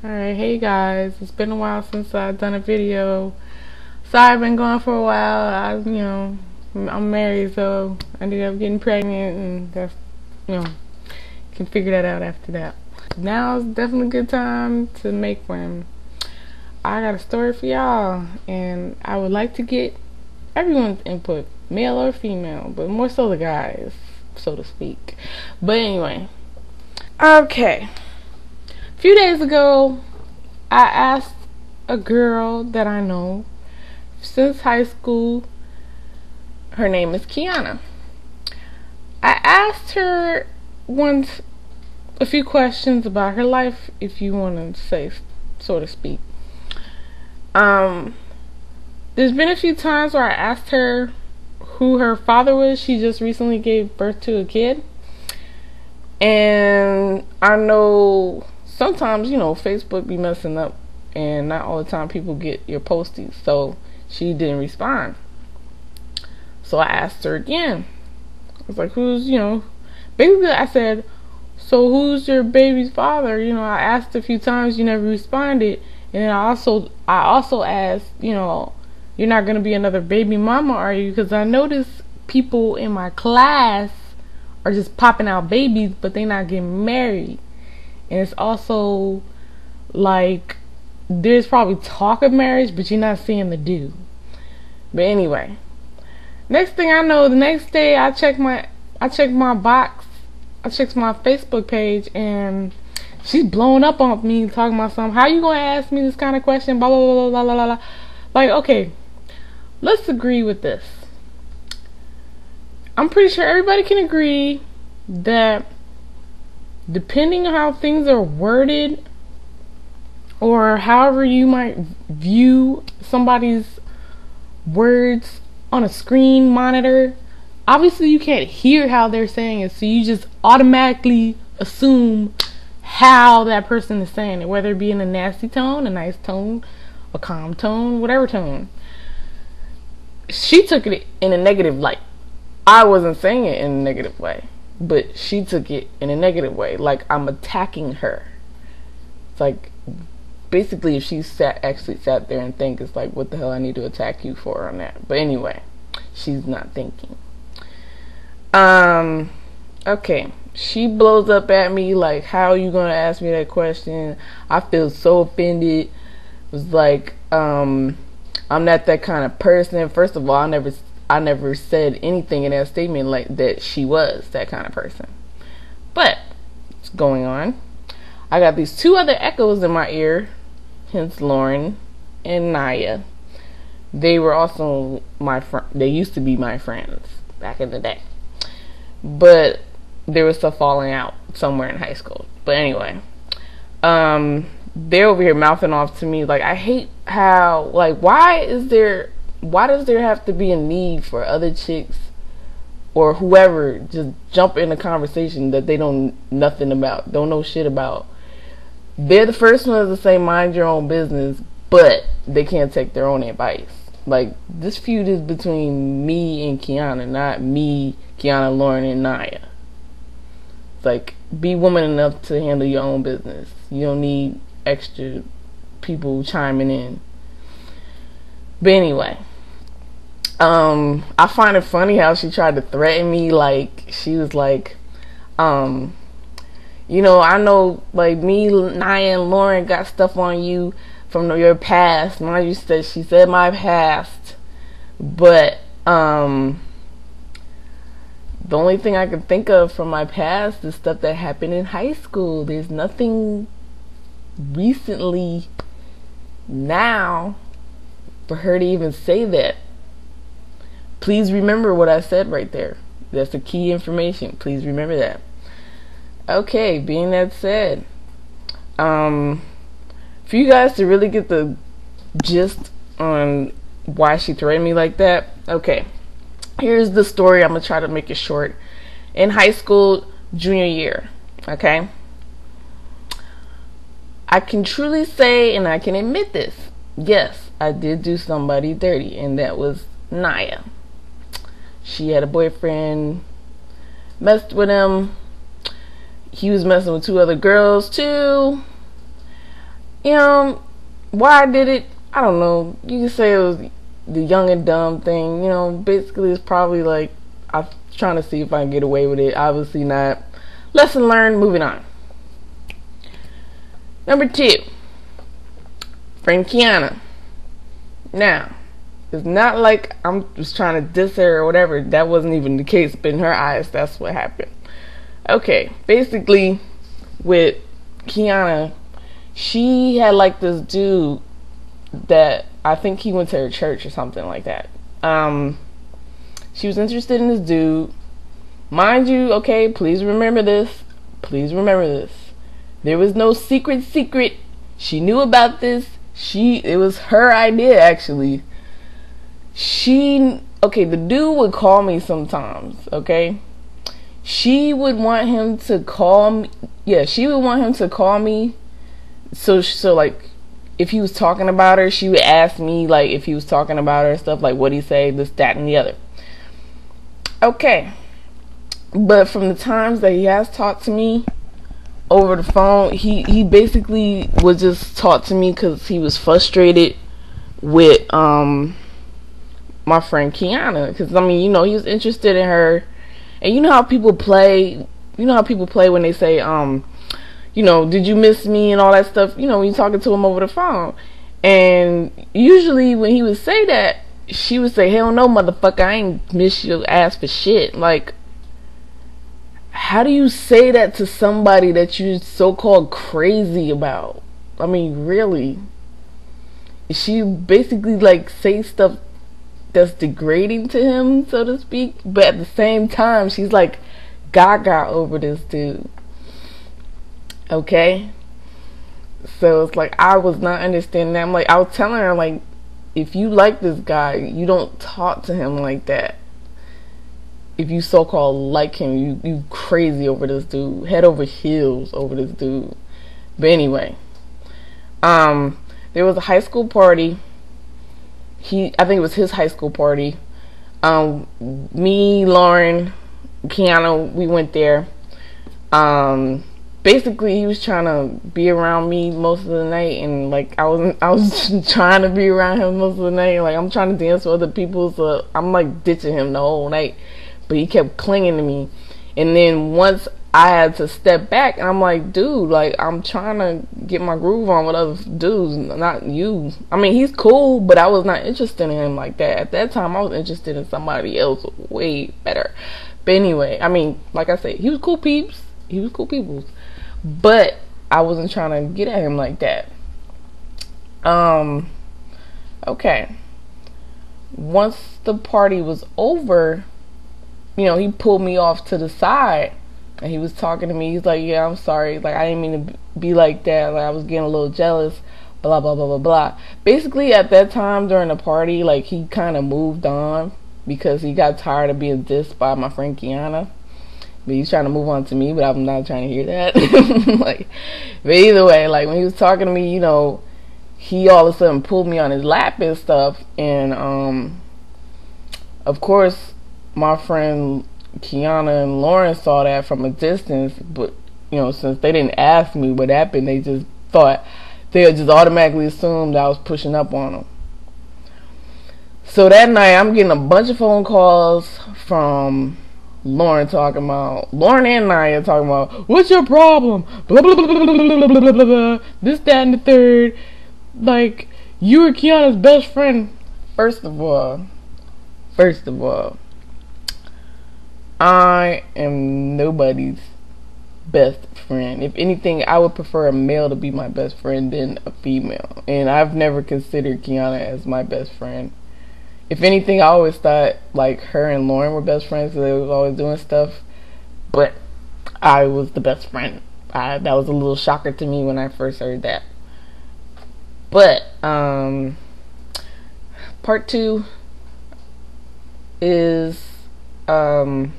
Alright, hey guys, it's been a while since I've done a video. Sorry, I've been gone for a while. I'm married, so I ended up getting pregnant, and that's, can figure that out after that. Now is definitely a good time to make one. I got a story for y'all, and I would like to get everyone's input, male or female, but more so the guys, so to speak. But anyway, okay. A few days ago, I asked a girl that I know since high school. Her name is Kiana. I asked her once a few questions about her life, if you want to say, so to speak. There's been a few times where I asked her who her father was. She just recently gave birth to a kid. And I know sometimes, Facebook be messing up, and not all the time people get your posties. So she didn't respond. So I asked her again. I was like, basically I said, so who's your baby's father? I asked a few times, you never responded. And then I also asked, you're not going to be another baby mama, are you? Because I noticed people in my class are just popping out babies, but they not getting married. And it's also like there's probably talk of marriage, but you're not seeing the do. But anyway, next thing I know, the next day I checked my box, I checked my Facebook page, and she's blowing up on me talking about something. How you gonna ask me this kind of question? Blah blah blah blah blah blah. Like, okay, let's agree with this. I'm pretty sure everybody can agree that depending on how things are worded, or however you might view somebody's words on a screen monitor, obviously you can't hear how they're saying it, so you just automatically assume how that person is saying it, whether it be in a nasty tone, a nice tone, a calm tone, whatever tone. She took it in a negative light. I wasn't saying it in a negative way, but she took it in a negative way, like I'm attacking her. It's like, basically, if she actually sat there and think, it's like, what the hell I need to attack you for on that? But anyway, she's not thinking. Okay, she blows up at me like, how are you gonna ask me that question? I feel so offended. It was like, I'm not that kind of person. First of all, I never said anything in that statement like that she was that kind of person. But what's going on? I got these two other echoes in my ear, hence Lauren and Naya. They were also they used to be my friends back in the day. But there was stuff falling out somewhere in high school. But anyway, they're over here mouthing off to me like, I hate how, like, why does there have to be a need for other chicks or whoever just jump in a conversation that they don't know shit about? They're the first ones to say mind your own business, but they can't take their own advice. Like, this feud is between me and Kiana, not me, Kiana, Lauren, and Naya. It's like, be woman enough to handle your own business. You don't need extra people chiming in. But anyway, I find it funny how she tried to threaten me. Like, she was like, I know, like, me, Naya, and Lauren got stuff on you from your past. Mind you, she said my past, but the only thing I can think of from my past is stuff that happened in high school. There's nothing recently now for her to even say that. Please remember what I said right there. That's the key information. Please remember that. Okay, being that said, for you guys to really get the gist on why she threatened me like that, okay, here's the story. I'm going to try to make it short. In high school, junior year, okay, I can truly say, and I can admit this, yes, I did do somebody dirty, and that was Naya. She had a boyfriend, messed with him. He was messing with two other girls too. Why I did it, I don't know. You can say it was the young and dumb thing. Basically it's probably like I'm trying to see if I can get away with it. Obviously not. Lesson learned, moving on. Number 2, friend Kiana. Now, it's not like I'm just trying to diss her or whatever. That wasn't even the case, but in her eyes, that's what happened. Okay, basically, with Kiana, she had like this dude that I think he went to her church or something like that. She was interested in this dude. Mind you, okay, please remember this. Please remember this. There was no secret. She knew about this. It was her idea, actually. The dude would call me sometimes, okay? She would want him to call me. Yeah, she would want him to call me. So like, if he was talking about her, she would ask me, like, if he was talking about her, stuff like, what'd he say, this, that, and the other. Okay. But from the times that he has talked to me over the phone, he basically would just talk to me because he was frustrated with my friend Kiana, because he was interested in her. And you know how people play when they say did you miss me and all that stuff, when you're talking to him over the phone. And usually when he would say that, she would say, hell no, motherfucker, I ain't miss your ass for shit. Like, how do you say that to somebody that you're so-called crazy about? Really? She basically, like, say stuff that's degrading to him, so to speak, but at the same time, she's like gaga over this dude. Okay? So it's like, I was not understanding that. I was telling her, like, if you like this guy, you don't talk to him like that. If you so-called like him, you crazy over this dude, head over heels over this dude. But anyway, there was a high school party. I think it was his high school party. Me, Lauren, Kiana, we went there. Basically, he was trying to be around me most of the night, and like I was trying to be around him most of the night. Like, I'm trying to dance with other people, so I'm like ditching him the whole night. But he kept clinging to me. And then once I had to step back, and I'm like, dude, like, I'm trying to get my groove on with other dudes, not you. He's cool, but I was not interested in him like that. At that time, I was interested in somebody else way better. But anyway, like I said, he was cool peeps. He was cool peoples. But I wasn't trying to get at him like that. Okay. Once the party was over, he pulled me off to the side, and he was talking to me. He's like, yeah, I'm sorry, like, I didn't mean to be like that, like, I was getting a little jealous, blah blah blah blah blah. Basically, at that time during the party, like, he kind of moved on because he got tired of being dissed by my friend Kiana. But he's trying to move on to me, but I'm not trying to hear that. Like, but either way, like, when he was talking to me, he all of a sudden pulled me on his lap and stuff. And of course, my friend Kiana and Lauren saw that from a distance, but since they didn't ask me what happened, they just automatically assumed I was pushing up on them. So that night, I'm getting a bunch of phone calls from Lauren and Naya talking about, what's your problem? Blah, blah, blah, blah, blah, blah, blah, blah, this, that, and the third. Like, you were Kiana's best friend. First of all, I am nobody's best friend. If anything, I would prefer a male to be my best friend than a female. And I've never considered Kiana as my best friend. If anything, I always thought, like, her and Lauren were best friends because they was always doing stuff. But I was the best friend. That was a little shocker to me when I first heard that. But, part 2 is, I'm